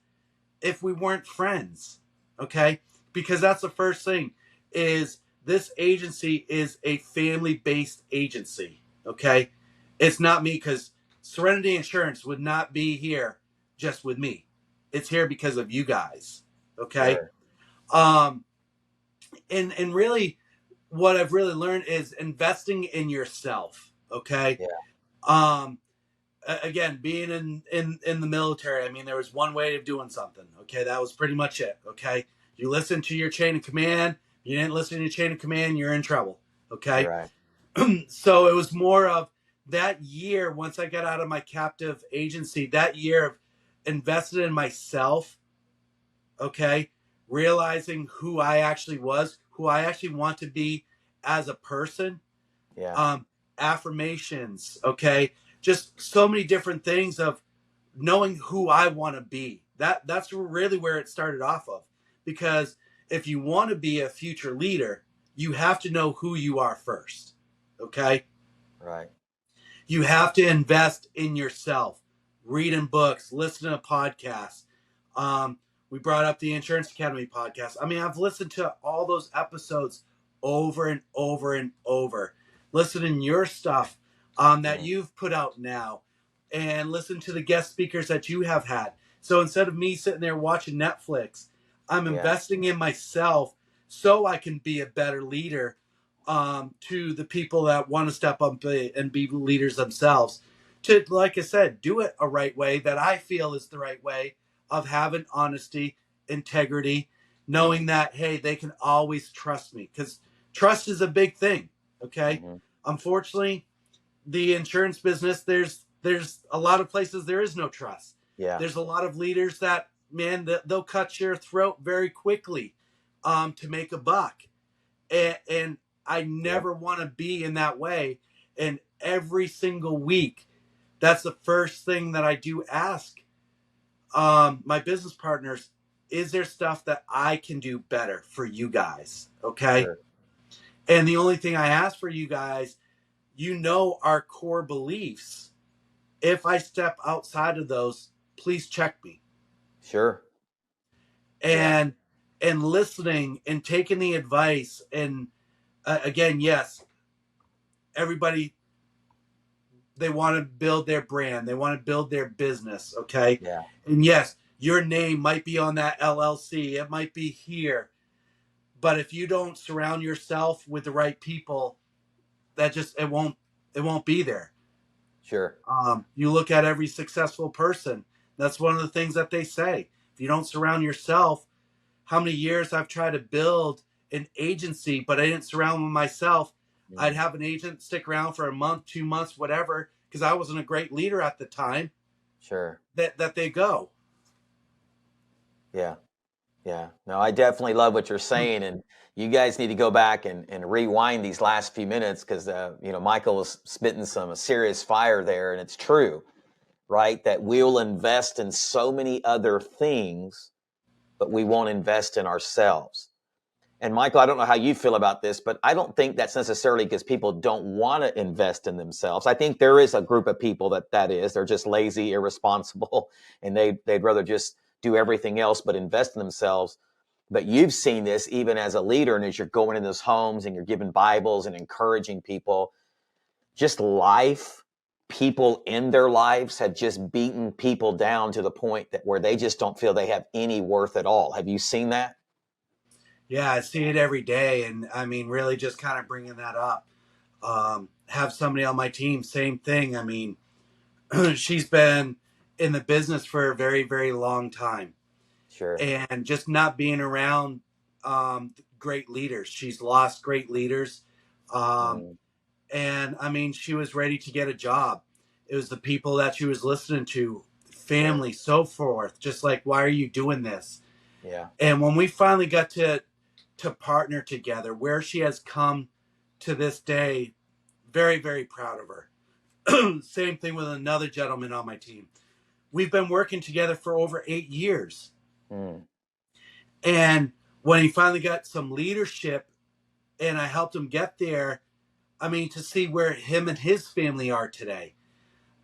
if we weren't friends. Okay, because that's the first thing is this agency is a family-based agency. Okay, it's not me because Serenity Insurance would not be here just with me. It's here because of you guys. Okay, Sure. um, and really, what I've really learned is investing in yourself. Okay, Yeah. um, again, being in the military, I mean, there was one way of doing something. Okay, that was pretty much it. Okay, you listen to your chain of command. You didn't listen to your chain of command, you're in trouble. Okay, Right. so it was more of that year. Once I got out of my captive agency, that year of invested in myself. Okay, realizing who I actually was, who I actually want to be as a person, Yeah. um, affirmations, okay, just so many different things of knowing who I want to be. That's really where it started off of, because if you want to be a future leader, you have to know who you are first. Okay, Right. you have to invest in yourself, reading books, listening to podcasts. Um, we brought up the Insurance Academy podcast. I mean, I've listened to all those episodes over and over and over. Listen to your stuff that Mm, you've put out now, and listen to the guest speakers that you have had. So instead of me sitting there watching Netflix, I'm yeah. investing in myself so I can be a better leader to the people that want to step up and be leaders themselves. To, like I said, do it a right way that I feel is the right way of having honesty, integrity, Mm, knowing that, hey, they can always trust me, because trust is a big thing. Okay. hmm. Unfortunately, the insurance business, there's a lot of places there is no trust. Yeah. There's a lot of leaders that, man, they'll cut your throat very quickly to make a buck. And I Yep. never want to be in that way. And every single week, that's the first thing that I do ask my business partners: is there stuff that I can do better for you guys? Okay. Sure. And the only thing I ask for you guys, our core beliefs. If I step outside of those, please check me. Sure. Yeah. And listening and taking the advice. And again, yes, everybody, they want to build their brand, they want to build their business. Okay. Yeah. And yes, your name might be on that LLC, it might be here, but if you don't surround yourself with the right people, that just, it won't be there. Sure. You look at every successful person, that's one of the things that they say: if you don't surround yourself, how many years I've tried to build an agency, but I didn't surround myself. I'd Mm, have an agent stick around for a month, 2 months, whatever, because I wasn't a great leader at the time. sure. That they go. Yeah. Yeah. No, I definitely love what you're saying. And you guys need to go back and rewind these last few minutes because, Michael was spitting some serious fire there. And it's true, right? That we'll invest in so many other things, but we won't invest in ourselves. And Michael, I don't know how you feel about this, but I don't think that's necessarily because people don't want to invest in themselves. I think there is a group of people that is. They're just lazy, irresponsible, and they'd rather just do everything else but invest in themselves. But you've seen this even as a leader, and as you're going in those homes and you're giving Bibles and encouraging people, just life, people in their lives have just beaten people down to the point that where they just don't feel they have any worth at all. Have you seen that? Yeah, I see it every day, and I mean, really, just kind of bringing that up. Have somebody on my team, same thing. I mean, she's been in the business for a very, very long time, Sure. and just not being around great leaders. She's lost great leaders. Um, Mm, and I mean, she was ready to get a job. It was the people that she was listening to, sure. family, so forth. Just like, why are you doing this? Yeah. And when we finally got to partner together, where she has come to this day, very, very proud of her. Same thing with another gentleman on my team. We've been working together for over 8 years. Mm, And when he finally got some leadership and I helped him get there, I mean, to see where him and his family are today,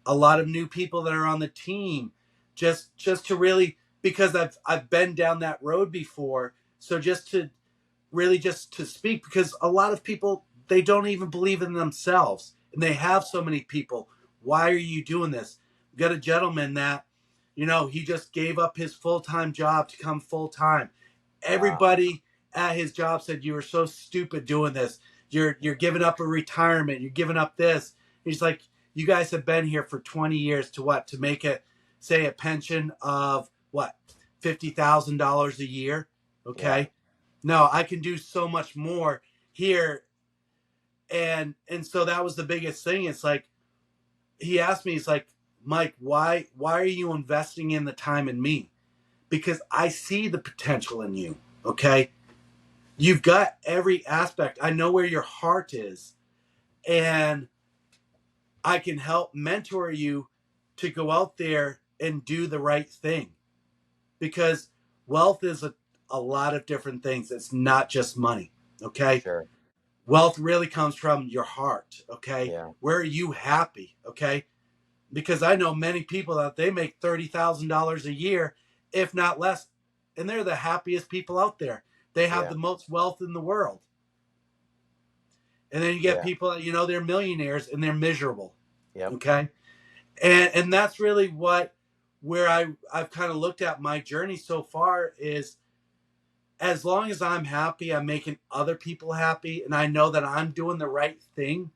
a lot of new people that are on the team, just to really, because I've been down that road before. So just to really, just to speak, because a lot of people, they don't even believe in themselves, and they have so many people. Why are you doing this? We got a gentleman that, he just gave up his full-time job to come full-time. wow. Everybody at his job said, you were so stupid doing this. You're giving up a retirement, you're giving up this. He's like, you guys have been here for 20 years to what? To make it, say, a pension of what, $50,000 a year. Yeah. Okay. No, I can do so much more here. And so that was the biggest thing. It's like, he asked me, he's like, Mike, why are you investing in the time in me? Because I see the potential in you. Okay. You've got every aspect. I know where your heart is, and I can help mentor you to go out there and do the right thing. Because wealth is a lot of different things. It's not just money. Okay. Sure. Wealth really comes from your heart. Okay. Yeah. Where are you happy? Okay. Because I know many people that they make $30,000 a year, if not less, and they're the happiest people out there. They have Yeah. the most wealth in the world. And then you get Yeah. people that, they're millionaires and they're miserable. Yep. Okay. And that's really where I've kind of looked at my journey so far is, as long as I'm happy, I'm making other people happy, and I know that I'm doing the right thing,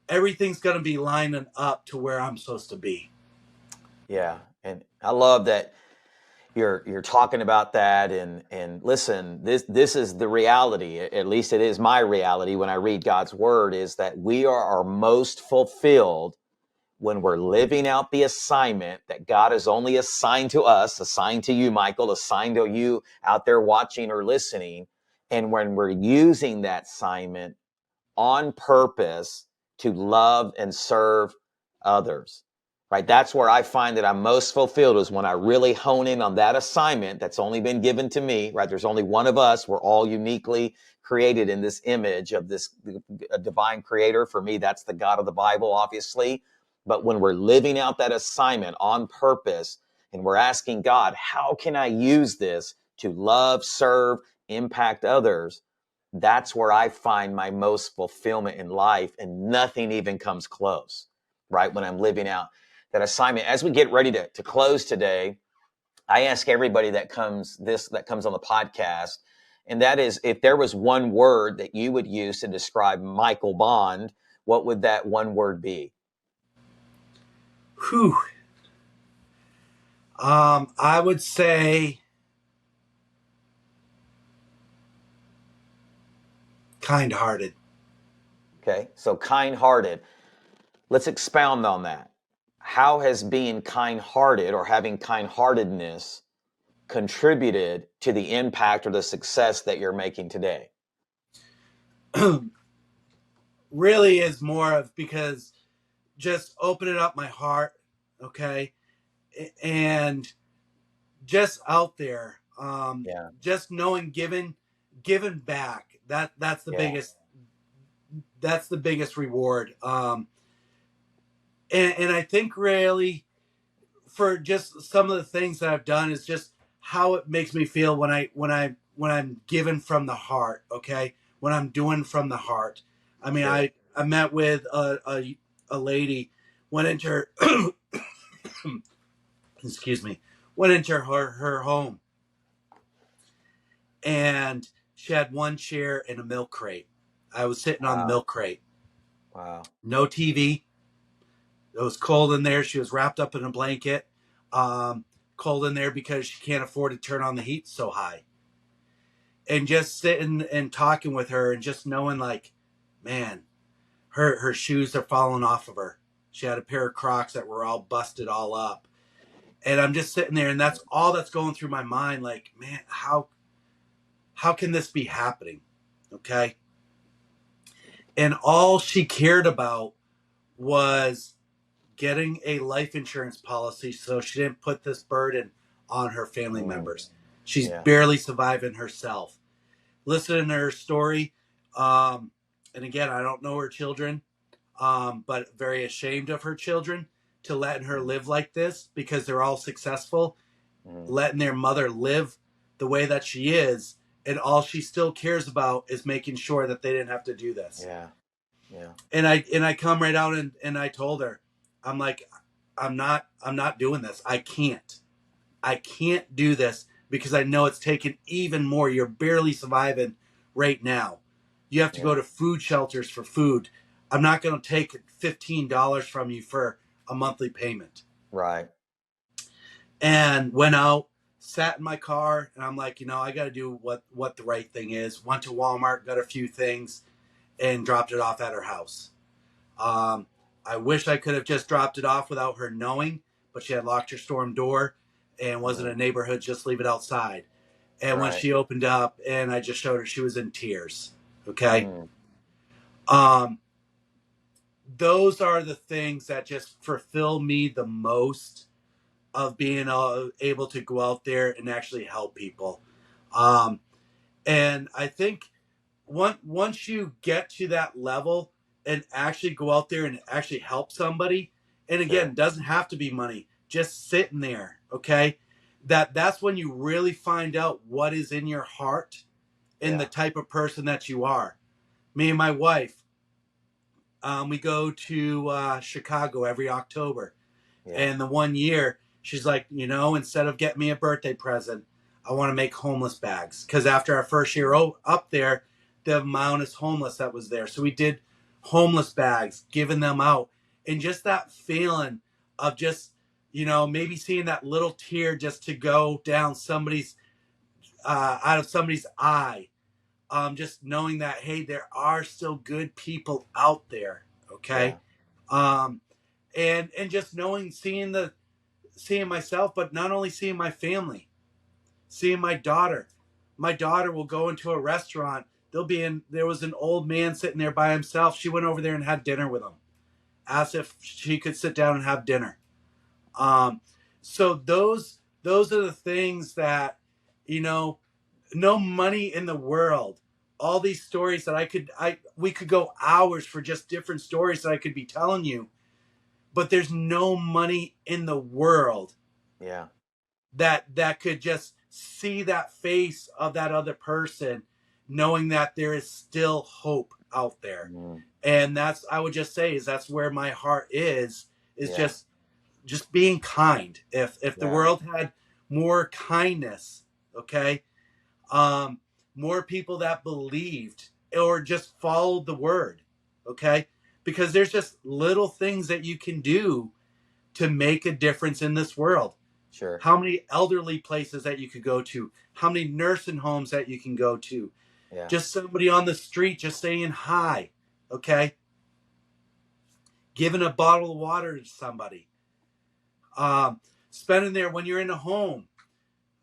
everything's going to be lining up to where I'm supposed to be. Yeah. And I love that you're talking about that, and listen, this is the reality. At least it is my reality when I read God's word, is that we are our most fulfilled when we're living out the assignment that God has only assigned to us, assigned to you, Michael, assigned to you out there watching or listening. And when we're using that assignment on purpose to love and serve others, right? That's where I find that I'm most fulfilled, is when I really hone in on that assignment that's only been given to me, right? There's only one of us. We're all uniquely created in this image of this divine creator. For me, that's the God of the Bible, obviously. But when we're living out that assignment on purpose and we're asking God, how can I use this to love, serve, impact others? That's where I find my most fulfillment in life, and nothing even comes close, right? When I'm living out that assignment. As we get ready to close today, I ask everybody that comes on the podcast, and that is, if there was one word that you would use to describe Michael Bond, what would that one word be? Whew. I would say kind-hearted. Okay, so kind-hearted. Let's expound on that. How has being kind-hearted or having kind-heartedness contributed to the impact or the success that you're making today? Really is more of, because just opening up my heart, okay, and just out there, Yeah, just knowing, giving back. That's the yeah, biggest. That's the biggest reward. And I think really, for just some of the things that I've done, is just how it makes me feel when I'm giving from the heart. Okay, when I'm doing from the heart. I mean, sure. I met with a lady, went into her excuse me, went into her home, and she had one chair and a milk crate. I was sitting on the Wow, milk crate. wow, No TV. It was cold in there. She was wrapped up in a blanket. Um, Cold in there because she can't afford to turn on the heat so high. And just sitting and talking with her, and just knowing, like, man, her shoes are falling off of her. She had a pair of Crocs that were all busted all up. And I'm just sitting there, and that's all that's going through my mind. Like, man, how can this be happening? Okay. And all she cared about was getting a life insurance policy so she didn't put this burden on her family mm, members. She's yeah, barely surviving herself. Listening to her story, and again, I don't know her children, but very ashamed of her children to letting her mm, live like this, because they're all successful, mm, letting their mother live the way that she is, and all she still cares about is making sure that they didn't have to do this. yeah, yeah, And I come right out, and I told her, I'm like, I'm not doing this. I can't do this, because I know it's taken even more. You're barely surviving right now. You have to go yeah, to food shelters for food. I'm not going to take $15 from you for a monthly payment. right, And went out, sat in my car, and I'm like, I got to do what the right thing is. Went to Walmart, got a few things, and dropped it off at her house. Um, I wish I could have just dropped it off without her knowing, but she had locked her storm door and wasn't mm, a neighborhood, just leave it outside. And when right, she opened up and I just showed her, she was in tears. Okay. mm, Um, those are the things that just fulfill me the most, of being able to go out there and actually help people. Um, and I think once you get to that level and actually go out there and actually help somebody, and again, sure, doesn't have to be money, just sitting there, okay, that's when you really find out what is in your heart and the yeah, type of person that you are. Me and my wife, we go to Chicago every October. Yeah. And the one year, she's like, instead of getting me a birthday present, I want to make homeless bags. Because after our first year up there, the amount of homeless that was there. So we did homeless bags, giving them out. And just that feeling of just, maybe seeing that little tear just to go down out of somebody's eye. Just knowing that, hey, there are still good people out there. Yeah. Okay. Um, and just knowing, seeing myself, but not only seeing my family, seeing my daughter. My daughter will go into a restaurant. There was an old man sitting there by himself. She went over there and had dinner with him, asked if she could sit down and have dinner. Um, so those are the things that, you know, no money in the world. All these stories that we could go hours for just different stories that I could be telling you, but there's no money in the world Yeah. that could just see that face of that other person, knowing that there is still hope out there. Mm. And that's, I would just say, is that's where my heart is Yeah. just being kind. If the Yeah. world had more kindness, okay, um more people that believed or just followed the word, okay, because there's just little things that you can do to make a difference in this world. Sure. How many elderly places that you could go to, how many nursing homes that you can go to, Yeah. just somebody on the street just saying hi, okay, giving a bottle of water to somebody, spending there when you're in a home,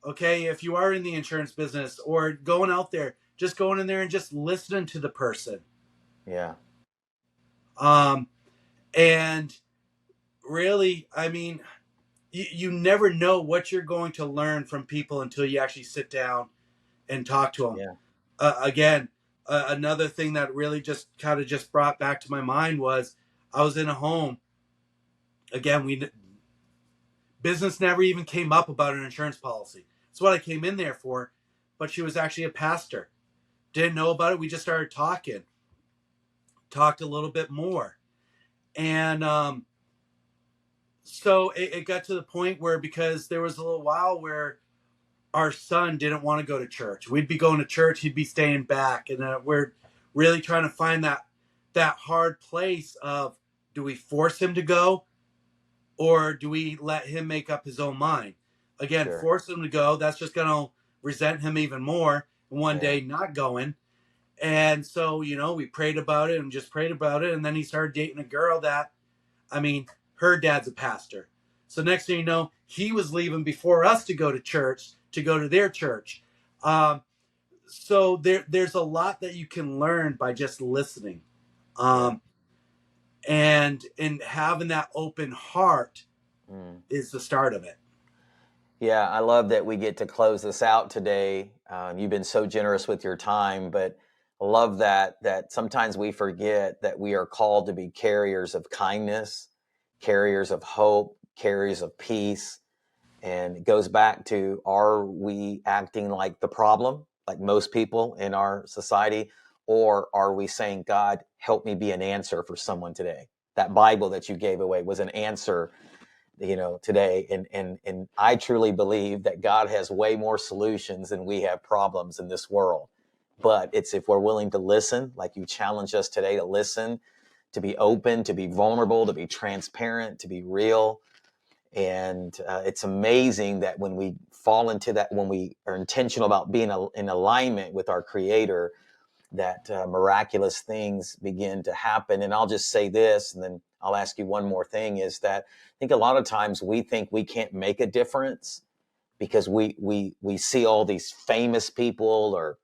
okay, if you are in the insurance business or going out there, just going in there and just listening to the person. Yeah. um and really, I mean, you never know what you're going to learn from people until you actually sit down and talk to them. Yeah. Again, another thing that really just kind of just brought back to my mind was I was in a home. Again, we business never even came up about an insurance policy. It's what I came in there for, but she was actually a pastor. Didn't know about it. We just started talked a little bit more, and so it got to the point where, because there was a little while where our son didn't want to go to church. We'd be going to church, he'd be staying back, and we're really trying to find that hard place of, do we force him to go or do we let him make up his own mind? Again, Sure. force him to go, that's just going to resent him even more, and one Yeah. day not going. And so, we prayed about it and just prayed about it, and then he started dating a girl that, I mean, her dad's a pastor. So next thing you know, he was leaving before us to go to church, to go to their church. So there's a lot that you can learn by just listening, Yeah. and having that open heart Mm. is the start of it. Yeah, I love that we get to close this out today. You've been so generous with your time, but I love that sometimes we forget that we are called to be carriers of kindness, carriers of hope, carriers of peace. And it goes back to, are we acting like the problem, like most people in our society, or are we saying, God, help me be an answer for someone today? That Bible that you gave away was an answer, today. And I truly believe that God has way more solutions than we have problems in this world. But it's if we're willing to listen, like you challenge us today to listen, to be open, to be vulnerable, to be transparent, to be real. And it's amazing that when we fall into that, when we are intentional about being in alignment with our Creator, that miraculous things begin to happen. And I'll just say this, and then I'll ask you one more thing, is that I think a lot of times we think we can't make a difference because we see all these famous people, or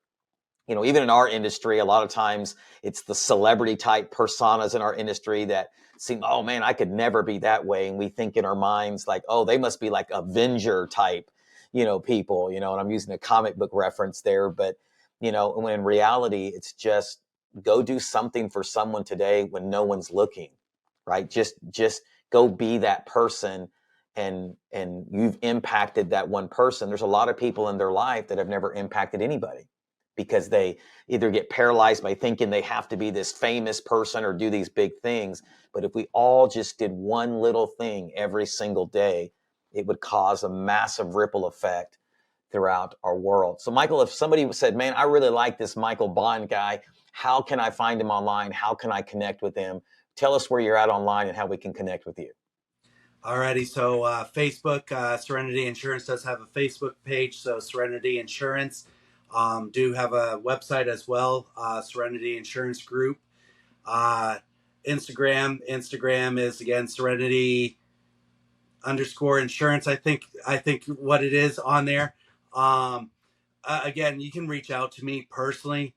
even in our industry, a lot of times it's the celebrity type personas in our industry that seem, oh man, I could never be that way. And we think in our minds like, oh, they must be like Avenger type, people, and I'm using a comic book reference there, but, when in reality, it's just go do something for someone today when no one's looking, right? Just go be that person. And you've impacted that one person. There's a lot of people in their life that have never impacted anybody, because they either get paralyzed by thinking they have to be this famous person or do these big things. But if we all just did one little thing every single day, it would cause a massive ripple effect throughout our world. So Michael, if somebody said, man, I really like this Michael Bond guy, how can I find him online? How can I connect with him? Tell us where you're at online and how we can connect with you. Alrighty, so Facebook, Serenity Insurance does have a Facebook page. So Serenity Insurance do have a website as well, Serenity Insurance Group. Instagram is again Serenity underscore insurance. I think what it is on there. Again, you can reach out to me personally.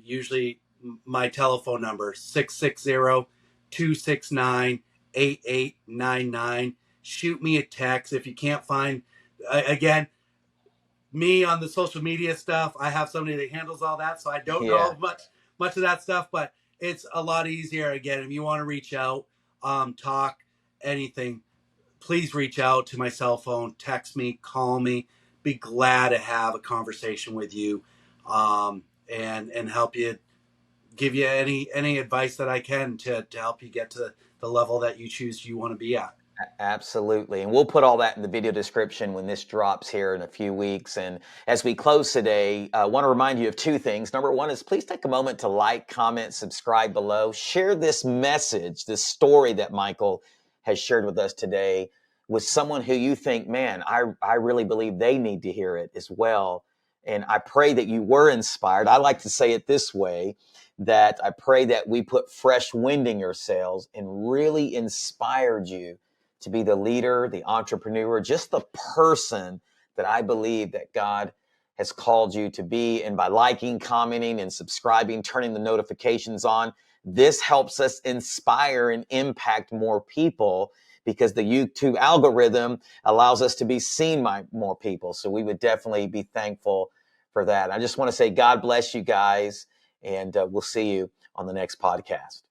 Usually my telephone number 660-269-8899. Shoot me a text if you can't find again me on the social media stuff. I have somebody that handles all that, so I don't Yeah. know much of that stuff, but it's a lot easier. Again, if you want to reach out, talk, anything, please reach out to my cell phone, text me, call me. Be glad to have a conversation with you, and help you, give you any advice that I can to help you get to the level that you want to be at. Absolutely. And we'll put all that in the video description when this drops here in a few weeks. And as we close today, I want to remind you of two things. Number one is please take a moment to like, comment, subscribe below. Share this message, this story that Michael has shared with us today with someone who you think, man, I really believe they need to hear it as well. And I pray that you were inspired. I like to say it this way, that I pray that we put fresh wind in your sails and really inspired you to be the leader, the entrepreneur, just the person that I believe that God has called you to be. And by liking, commenting, and subscribing, turning the notifications on, this helps us inspire and impact more people because the YouTube algorithm allows us to be seen by more people. So we would definitely be thankful for that. I just want to say God bless you guys, and we'll see you on the next podcast.